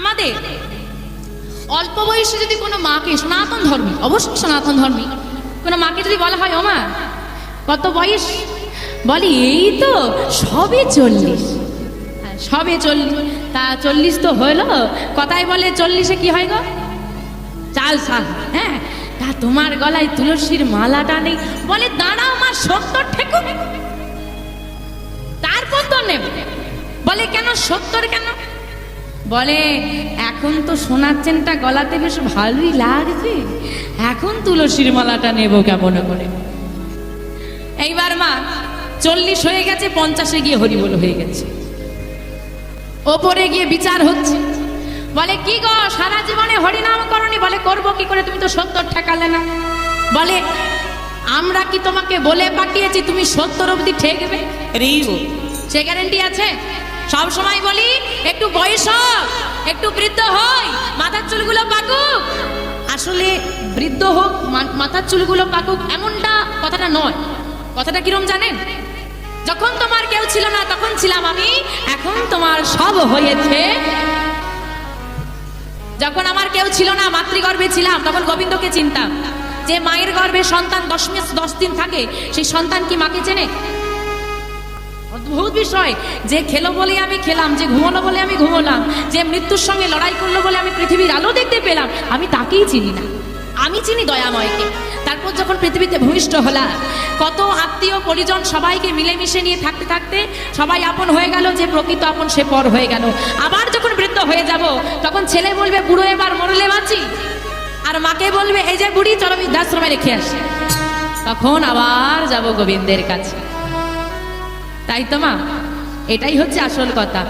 আমাদের অল্প বয়সে যদি কোনো মাকে, সনাতন ধর্মী, অবশ্যই সনাতন ধর্মী, কোনো মাকে যদি বলা হয় ও মা কত বয়স, বলি এই তো সবে 40। সবে 40, তা 40 তো হলো, কথায় বলে 40-এ কি হয় গো, চাল সাল। হ্যাঁ, তা তোমার গলায় তুলসীর মালাটা নেই, বলে দাঁড়াও মা 70 ঠেকুক তারপর তো নেব। বলে কেন 70 কেন, বলে এখন তো সোনার চেনটা গলাতে বেশ ভালোই লাগছে, এখন তুলসীর মালাটা নেব কেমন করে। এইবার মা 40 হয়ে গেছে, 50-এ গিয়ে হরিবোল হয়ে গেছে, ওপরে গিয়ে বিচার হচ্ছে। বলে কি গো সারা জীবনে হরিনাম করনি, বলে করবো কি করে, তুমি তো 70 ঠেকালে না। বলে আমরা কি তোমাকে বলে পাঠিয়েছি তুমি 70 অবধি ঠেকবে, সে গ্যারেন্টি আছে? সব সময় বলি একটু বয়স হোক, একটু বৃদ্ধ হই, মাথার চুলগুলো পাকুক। আসলে বৃদ্ধ হোক মাথার চুলগুলো পাকুক এমনটা কথাটা নয়। কথাটা কিরম জানেন, যখন তোমার কেউ ছিল না তখন ছিলাম আমি, এখন তোমার সব হয়েছে। যখন আমার কেউ ছিল না, মাতৃগর্ভে ছিলাম, তখন গোবিন্দকে চিনতাম। যে মায়ের গর্ভে সন্তান 10 দিন থাকে, সেই সন্তান কি মাকে চেনে? অদ্ভুত বিষয়। যে খেলো বলে আমি খেলাম, যে ঘুমোলো বলে আমি ঘুমোলাম, যে মৃত্যুর সঙ্গে লড়াই করলো বলে আমি পৃথিবীর আলো দেখতে পেলাম, আমি তাকেই চিনি না। আমি চিনি দয়াময়কে। তারপর যখন পৃথিবীতে ভূমিষ্ঠ হলাম, কত আত্মীয় পরিজন সবাইকে মিলেমিশে নিয়ে থাকতে থাকতে সবাই আপন হয়ে গেল, যে প্রকৃত আপন সে পর হয়ে গেল। আবার যখন বৃদ্ধ হয়ে যাব, তখন ছেলে বলবে বুড়ো এবার মরলে বাঁচি, আর মাকে বলবে এই যে বুড়ি চলো বৃদ্ধাশ্রমে রেখে আসি, তখন আবার যাব গোবিন্দের কাছে। তাই তো মা, এটাই হচ্ছে আসল কথা।